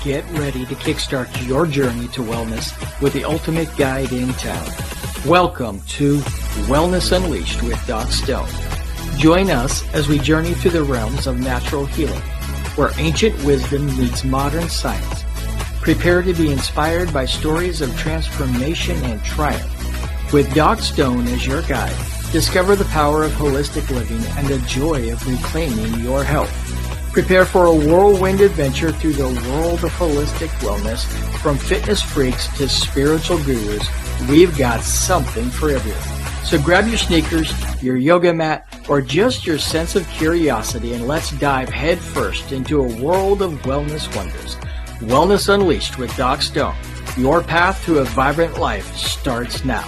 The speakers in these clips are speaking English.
get ready to kickstart your journey to wellness with the ultimate guide in town. Welcome to Wellness Unleashed with Doc Stone. Join us as we journey through the realms of natural healing, where ancient wisdom meets modern science. Prepare to be inspired by stories of transformation and triumph. With Doc Stone as your guide, discover the power of holistic living and the joy of reclaiming your health. Prepare for a whirlwind adventure through the world of holistic wellness. From fitness freaks to spiritual gurus, we've got something for everyone. So grab your sneakers, your yoga mat, or just your sense of curiosity, and let's dive headfirst into a world of wellness wonders. Wellness Unleashed with Doc Stone. Your path to a vibrant life starts now.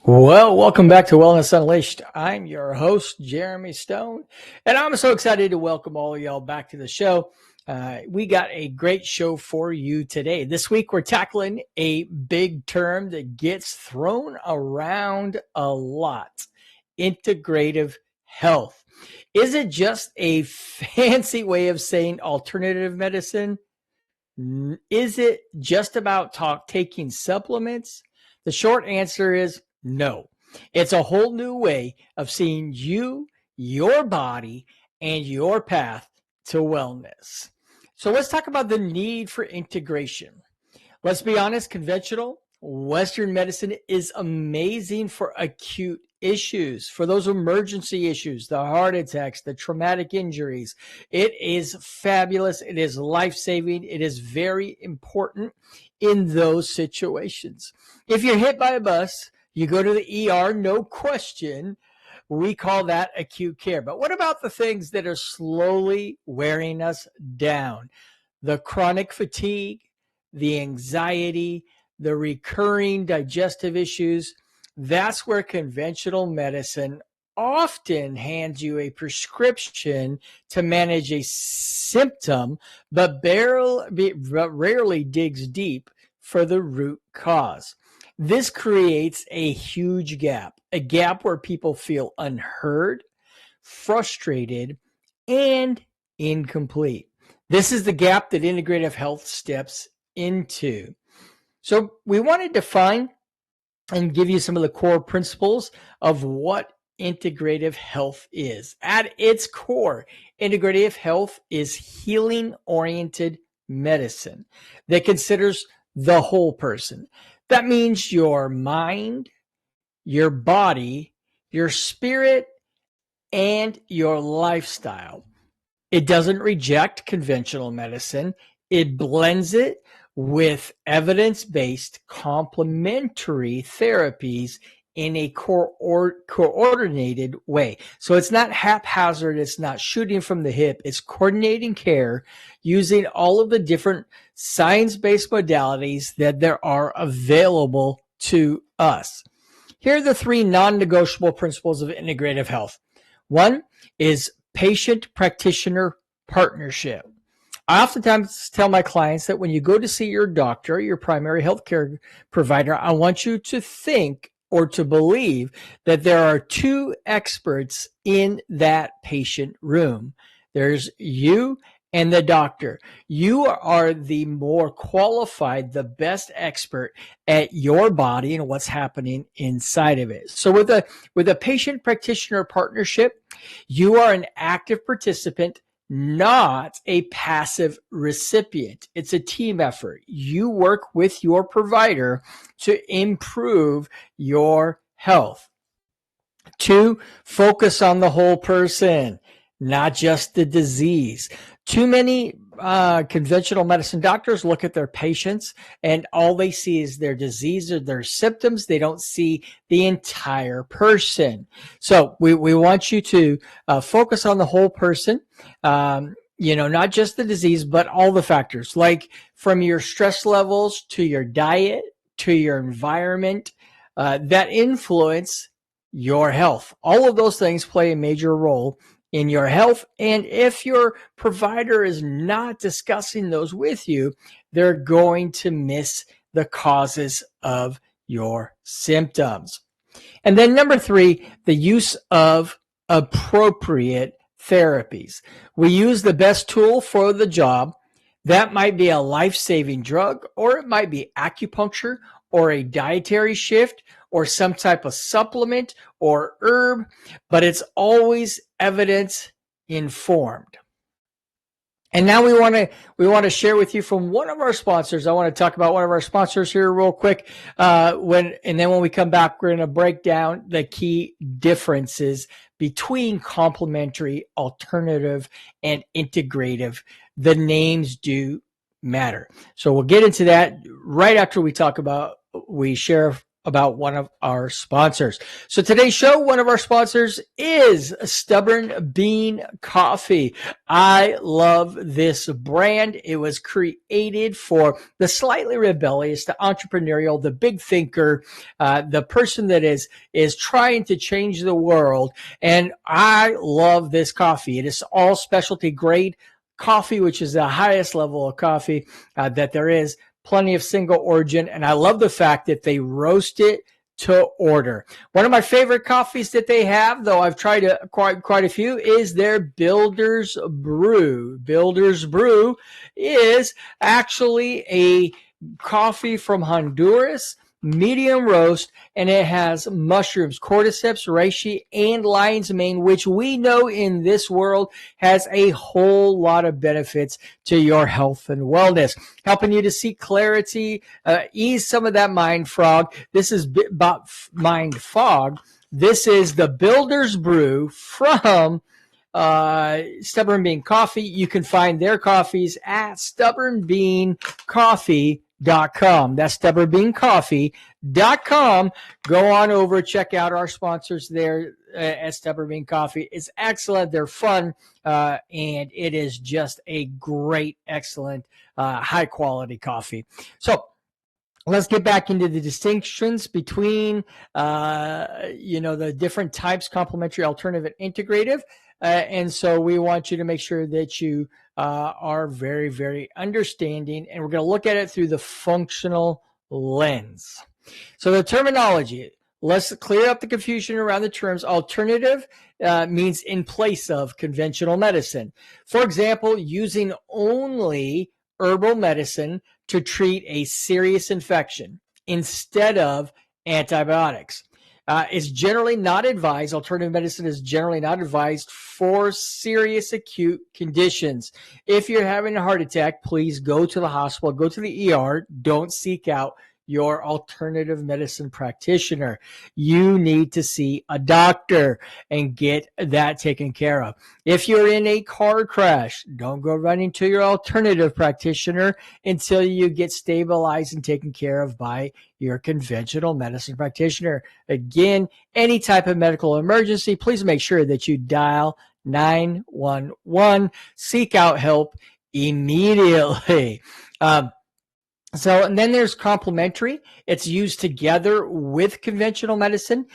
Well, welcome back to Wellness Unleashed. I'm your host, Jeremy Stone, and I'm so excited to welcome all of y'all back to the show. We got a great show for you today. This week, we're tackling a big term that gets thrown around a lot: integrative health. Is it just a fancy way of saying alternative medicine? Is it just about taking supplements? The short answer is no. It's a whole new way of seeing you, your body, and your path to wellness. So let's talk about the need for integration. Let's be honest, conventional Western medicine is amazing for acute issues, for those emergency issues, the heart attacks, the traumatic injuries. It is fabulous. It is life-saving. It is very important in those situations. If you're hit by a bus, you go to the ER, no question. We call that acute care. But what about the things that are slowly wearing us down? The chronic fatigue, the anxiety, the recurring digestive issues. That's where conventional medicine often hands you a prescription to manage a symptom, but rarely digs deep for the root cause. This creates a huge gap, a gap where people feel unheard, frustrated, and incomplete. This is the gap that integrative health steps into. So we want to define and give you some of the core principles of what integrative health is. At its core, integrative health is healing-oriented medicine that considers the whole person. That means your mind, your body, your spirit, and your lifestyle. It doesn't reject conventional medicine. It blends it with evidence-based complementary therapies in a coordinated way. So it's not haphazard. It's not shooting from the hip. It's coordinating care using all of the different science-based modalities that there are available to us. Here are the three non-negotiable principles of integrative health. One is patient-practitioner partnership. I oftentimes tell my clients that when you go to see your doctor, your primary healthcare provider, I want you to think or to believe that there are two experts in that patient room. There's you and the doctor. You are the more qualified, the best expert at your body and what's happening inside of it. So with a patient practitioner partnership, you are an active participant, not a passive recipient. It's a team effort. You work with your provider to improve your health. Two, focus on the whole person, not just the disease. Too many conventional medicine doctors look at their patients and all they see is their disease or their symptoms. They don't see the entire person. So we want you to focus on the whole person, not just the disease, but all the factors, like from your stress levels to your diet to your environment that influence your health. All of those things play a major role in your health. And if your provider is not discussing those with you, they're going to miss the causes of your symptoms. And then number 3, the use of appropriate therapies. We use the best tool for the job. That might be a life-saving drug, or it might be acupuncture, or a dietary shift, or some type of supplement or herb, but it's always evidence informed. And now we want to share with you from one of our sponsors. I want to talk about one of our sponsors here real quick. Then when we come back, we're going to break down the key differences between complementary, alternative, and integrative. The names do matter. So we'll get into that right after we share about one of our sponsors. So today's show, one of our sponsors is Stubborn Bean Coffee. I love this brand. It was created for the slightly rebellious, the entrepreneurial, the big thinker, the person that is trying to change the world. And I love this coffee. It is all specialty grade coffee, which is the highest level of coffee that there is. Plenty of single origin, and I love the fact that they roast it to order. One of my favorite coffees that they have, though I've tried quite a few, is their Builder's Brew. Builder's Brew is actually a coffee from Honduras, medium roast, and it has mushrooms, cordyceps, reishi, and lion's mane, which we know in this world has a whole lot of benefits to your health and wellness, helping you to see clarity, ease some of that mind fog. This is about mind fog. This is the Builder's Brew from Stubborn Bean Coffee. You can find their coffees at stubbornbeancoffee.com. That's stubbornbeancoffee.com. Go on over, check out our sponsors there at Stubborn Bean Coffee. It's excellent. They're fun, and it is just a great, excellent, high quality coffee. So let's get back into the distinctions between, the different types, complementary, alternative, and integrative. And so we want you to make sure that you are very, very understanding. And we're going to look at it through the functional lens. So the terminology, let's clear up the confusion around the terms. Alternative means in place of conventional medicine. For example, using only herbal medicine to treat a serious infection instead of antibiotics. Is generally not advised. Alternative medicine is generally not advised for serious acute conditions. If you're having a heart attack, please go to the hospital, go to the ER. Don't seek out your alternative medicine practitioner. You need to see a doctor and get that taken care of. If you're in a car crash, don't go running to your alternative practitioner until you get stabilized and taken care of by your conventional medicine practitioner. Again, any type of medical emergency, please make sure that you dial 911. Seek out help immediately. And then there's complementary. It's used together with conventional medicine.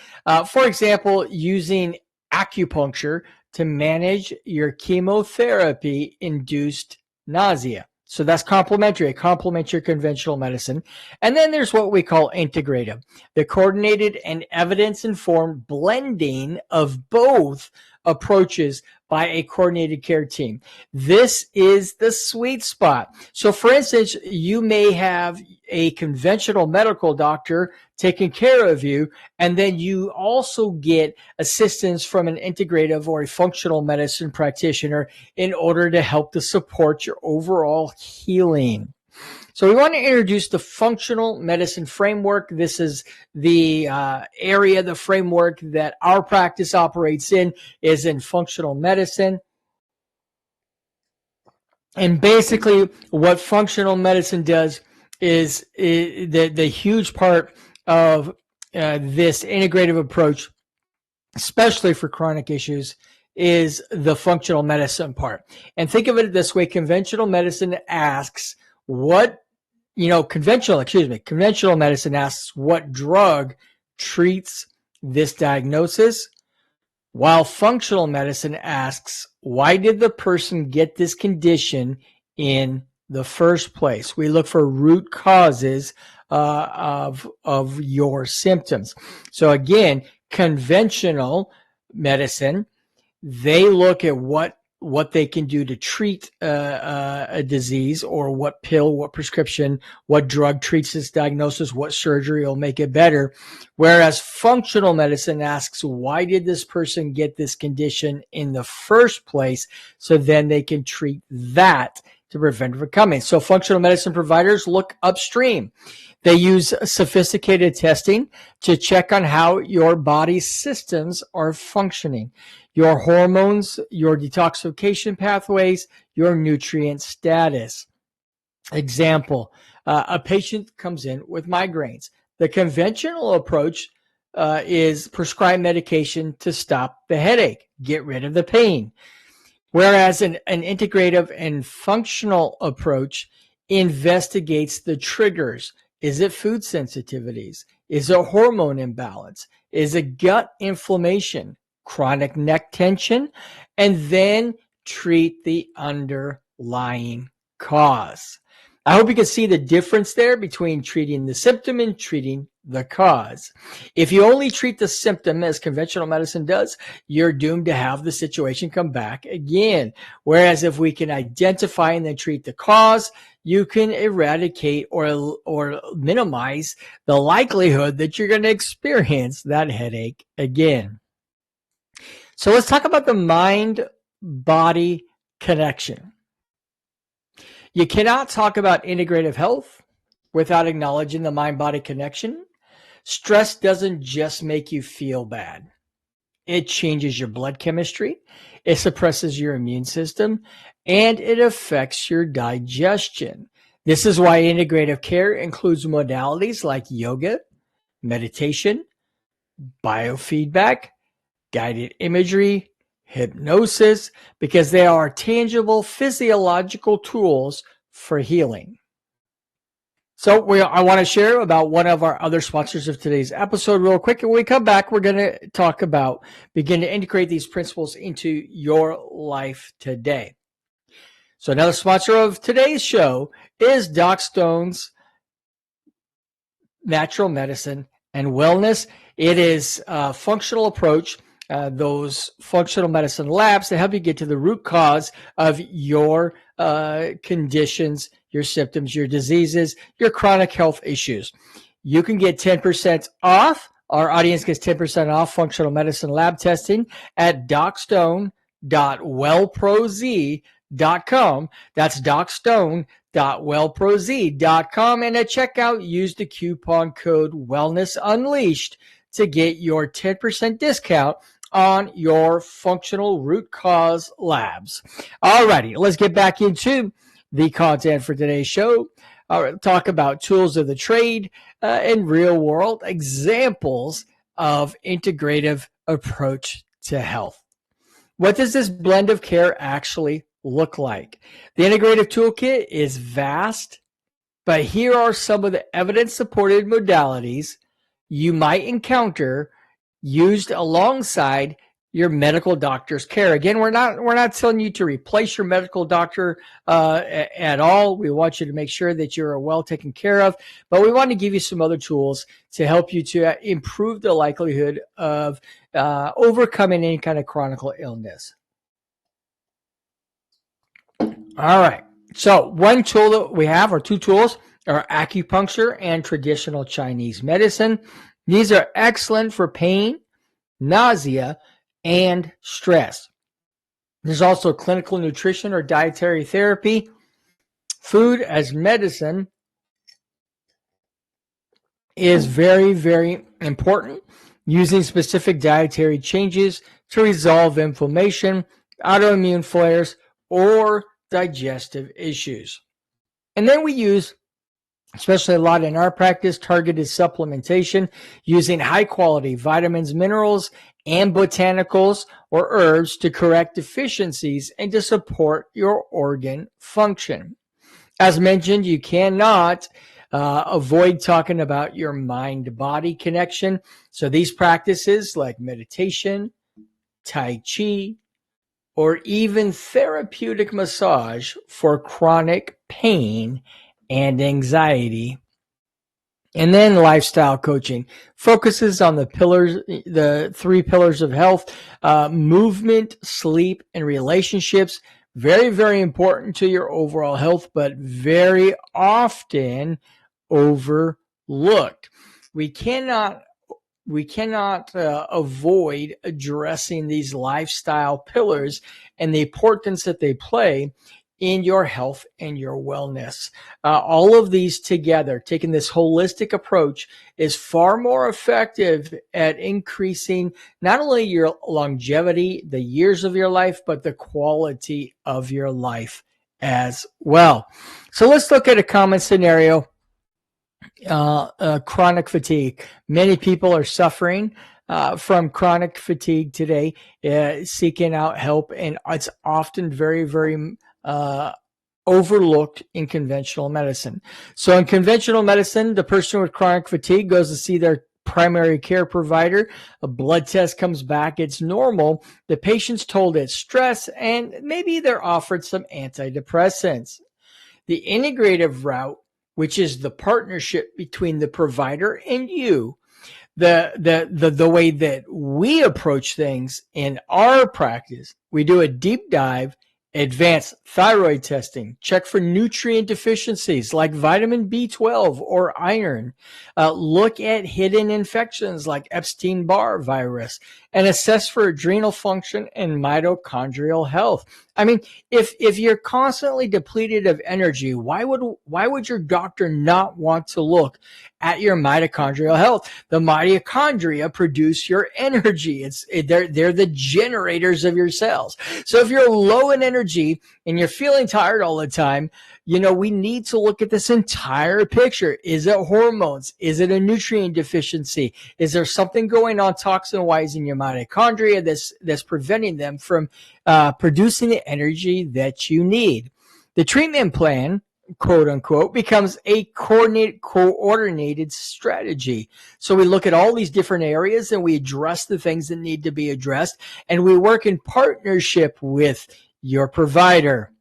For example, using acupuncture to manage your chemotherapy-induced nausea. So that's complementary. It complements your conventional medicine. And then there's what we call integrative, the coordinated and evidence-informed blending of both approaches by a coordinated care team. This is the sweet spot. So for instance, you may have a conventional medical doctor taking care of you, and then you also get assistance from an integrative or a functional medicine practitioner in order to help to support your overall healing. So we want to introduce the functional medicine framework. This is the area, the framework that our practice operates in is in functional medicine. And basically what functional medicine does is the huge part of this integrative approach, especially for chronic issues, is the functional medicine part. And think of it this way. Conventional medicine asks conventional medicine asks what drug treats this diagnosis, while functional medicine asks, why did the person get this condition in the first place. We look for root causes of your symptoms. So again, conventional medicine, they look at what they can do to treat a disease, or what pill, what prescription, what drug treats this diagnosis, what surgery will make it better. Whereas functional medicine asks, why did this person get this condition in the first place? So then they can treat that to prevent it from coming. So functional medicine providers look upstream. They use sophisticated testing to check on how your body's systems are functioning, your hormones, your detoxification pathways, your nutrient status. Example, a patient comes in with migraines. The conventional approach is prescribe medication to stop the headache, get rid of the pain. Whereas an integrative and functional approach investigates the triggers. Is it food sensitivities? Is it hormone imbalance? Is it gut inflammation, chronic neck tension? And then treat the underlying cause. I hope you can see the difference there between treating the symptom and treating the cause. If you only treat the symptom, as conventional medicine does, you're doomed to have the situation come back again. Whereas if we can identify and then treat the cause, you can eradicate or minimize the likelihood that you're going to experience that headache again. So let's talk about the mind-body connection. You cannot talk about integrative health without acknowledging the mind-body connection. Stress doesn't just make you feel bad. It changes your blood chemistry, it suppresses your immune system, and it affects your digestion. This is why integrative care includes modalities like yoga, meditation, biofeedback, guided imagery, hypnosis, because they are tangible physiological tools for healing. So I want to share about one of our other sponsors of today's episode real quick. And when we come back, we're going to talk about begin to integrate these principles into your life today. So another sponsor of today's show is Doc Stone's Natural Medicine and Wellness. It is a functional approach, those functional medicine labs that help you get to the root cause of your conditions, your symptoms, your diseases, your chronic health issues. You can get 10% off. Our audience gets 10% off functional medicine lab testing at docstone.wellproz.com. That's docstone.wellproz.com. And at checkout, use the coupon code Wellness Unleashed to get your 10% discount on your functional root cause labs. All righty, let's get back into the content for today's show. All right, talk about tools of the trade and real world examples of integrative approach to health. What does this blend of care actually look like? The integrative toolkit is vast, but here are some of the evidence-supported modalities you might encounter used alongside your medical doctor's care. Again, we're not telling you to replace your medical doctor at all. We want you to make sure that you're well taken care of, but we want to give you some other tools to help you to improve the likelihood of overcoming any kind of chronic illness. All right. So one tool that we have, or two tools, are acupuncture and traditional Chinese medicine. These are excellent for pain, nausea, and stress. There's also clinical nutrition or dietary therapy. Food as medicine is very, very important, using specific dietary changes to resolve inflammation, autoimmune flares, or digestive issues. And then we use, especially a lot in our practice, targeted supplementation using high quality vitamins, minerals, and botanicals or herbs to correct deficiencies and to support your organ function. As mentioned, you cannot avoid talking about your mind-body connection. So these practices like meditation, Tai Chi, or even therapeutic massage for chronic pain, and anxiety. And then lifestyle coaching focuses on the 3 pillars of health, movement, sleep, and relationships. Very, very important to your overall health, but very often overlooked. We cannot avoid addressing these lifestyle pillars and the importance that they play in your health and your wellness. All of these together, taking this holistic approach, is far more effective at increasing not only your longevity, the years of your life, but the quality of your life as well. So let's look at a common scenario. Chronic fatigue. Many people are suffering from chronic fatigue today, seeking out help, and it's often very, very overlooked in conventional medicine. So in conventional medicine, the person with chronic fatigue goes to see their primary care provider. A blood test comes back, it's normal. The patient's told it's stress, and maybe they're offered some antidepressants. The integrative route, which is the partnership between the provider and you, the way that we approach things in our practice, we do a deep dive, advanced thyroid testing, check for nutrient deficiencies like vitamin B12 or iron, look at hidden infections like Epstein-Barr virus, and assess for adrenal function and mitochondrial health. I mean, if you're constantly depleted of energy, why would your doctor not want to look at your mitochondrial health? The mitochondria produce your energy. They're the generators of your cells. So if you're low in energy and you're feeling tired all the time, we need to look at this entire picture. Is it hormones? Is it a nutrient deficiency? Is there something going on toxin-wise in your mitochondria that's preventing them from producing the energy that you need? The treatment plan, quote unquote, becomes a coordinated strategy. So we look at all these different areas and we address the things that need to be addressed, and we work in partnership with your provider.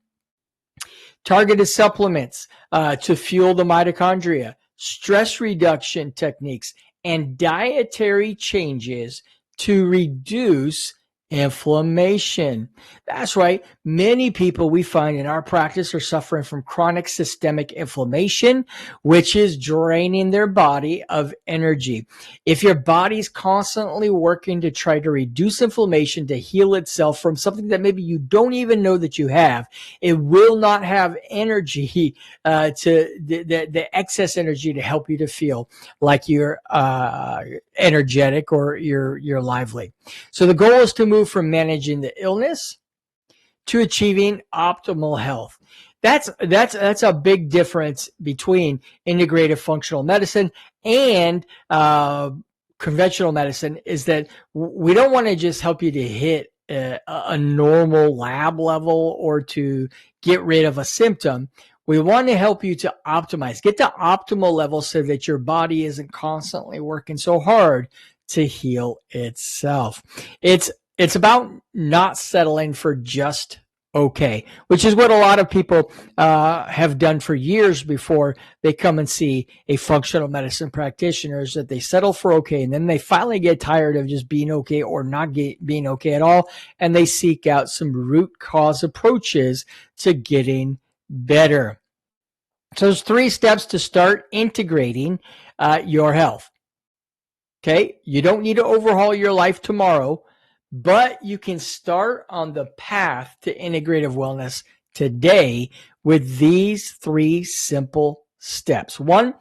Targeted supplements to fuel the mitochondria, stress reduction techniques, and dietary changes to reduce inflammation. That's right. Many people we find in our practice are suffering from chronic systemic inflammation, which is draining their body of energy. If your body's constantly working to try to reduce inflammation, to heal itself from something that maybe you don't even know that you have, it will not have energy the excess energy to help you to feel like you're energetic or you're lively. So the goal is to move from managing the illness to achieving optimal health. That's a big difference between integrative functional medicine and conventional medicine, is that we don't want to just help you to hit a normal lab level or to get rid of a symptom. We want to help you to optimize, get to optimal level so that your body isn't constantly working so hard to heal itself. It's about not settling for just okay, which is what a lot of people have done for years before they come and see a functional medicine practitioner, is that they settle for okay, and then they finally get tired of just being okay or not being okay at all, and they seek out some root cause approaches to getting better. So there's 3 steps to start integrating your health. Okay, you don't need to overhaul your life tomorrow, but you can start on the path to integrative wellness today with these 3 simple steps. 1,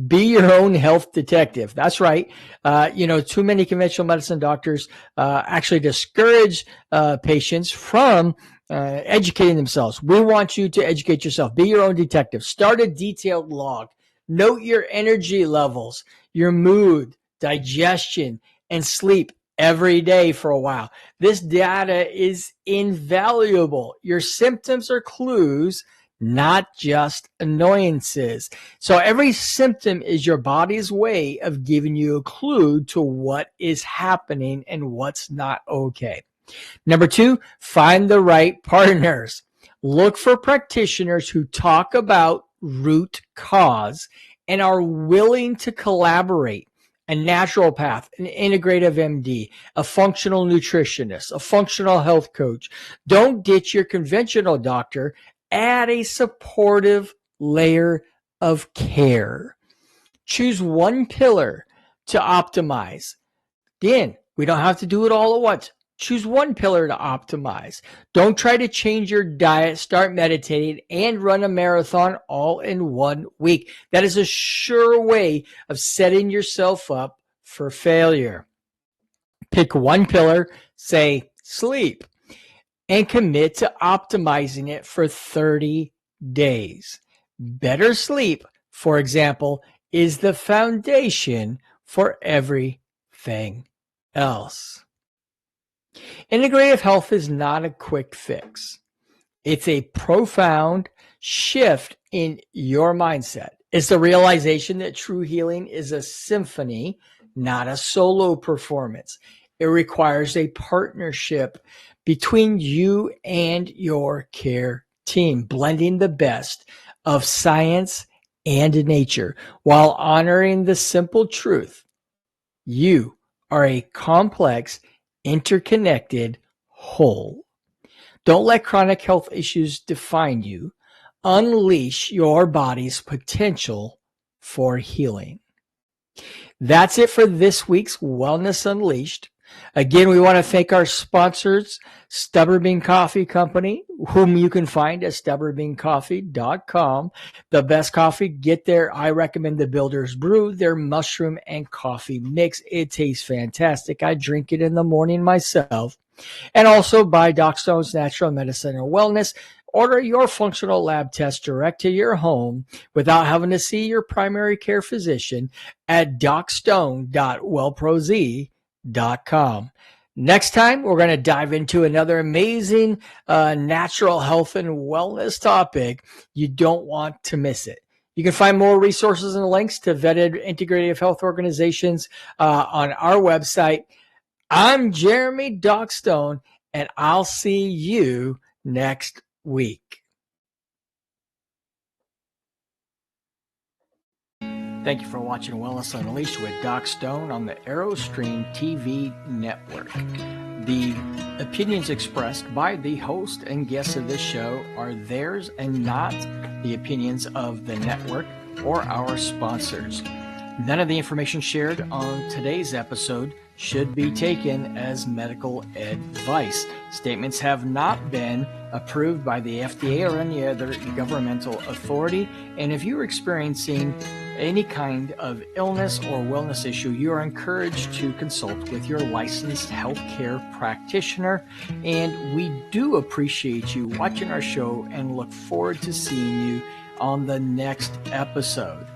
be your own health detective. That's right. Too many conventional medicine doctors actually discourage patients from educating themselves. We want you to educate yourself. Be your own detective. Start a detailed log. Note your energy levels, your mood, digestion, and sleep every day for a while. This data is invaluable. Your symptoms are clues, not just annoyances. So every symptom is your body's way of giving you a clue to what is happening and what's not okay. Number 2, find the right partners. Look for practitioners who talk about root cause and are willing to collaborate. A naturopath, an integrative MD, a functional nutritionist, a functional health coach. Don't ditch your conventional doctor. Add a supportive layer of care. Choose one pillar to optimize. Again, we don't have to do it all at once. Choose one pillar to optimize. Don't try to change your diet, start meditating, and run a marathon all in 1 week. That is a sure way of setting yourself up for failure. Pick one pillar, say sleep, and commit to optimizing it for 30 days. Better sleep, for example, is the foundation for everything else. Integrative health is not a quick fix. It's a profound shift in your mindset. It's the realization that true healing is a symphony, not a solo performance. It requires a partnership between you and your care team, blending the best of science and nature while honoring the simple truth. You are a complex, interconnected whole. Don't let chronic health issues define you. Unleash your body's potential for healing. That's it for this week's Wellness Unleashed. Again, we want to thank our sponsors, Stubborn Bean Coffee Company, whom you can find at stubbornbeancoffee.com. The best coffee, get there. I recommend the Builder's Brew, their mushroom and coffee mix. It tastes fantastic. I drink it in the morning myself. And also by Doc Stone's Natural Medicine and Wellness. Order your functional lab test direct to your home without having to see your primary care physician at docstone.wellproz.com. Next time, we're going to dive into another amazing natural health and wellness topic. You don't want to miss it. You can find more resources and links to vetted integrative health organizations on our website. I'm Jeremy Doc Stone, and I'll see you next week. Thank you for watching Wellness Unleashed with Doc Stone on the AeroStream TV network. The opinions expressed by the host and guests of this show are theirs and not the opinions of the network or our sponsors. None of the information shared on today's episode should be taken as medical advice. Statements have not been approved by the FDA or any other governmental authority. And if you're experiencing any kind of illness or wellness issue, you are encouraged to consult with your licensed healthcare practitioner. And we do appreciate you watching our show and look forward to seeing you on the next episode.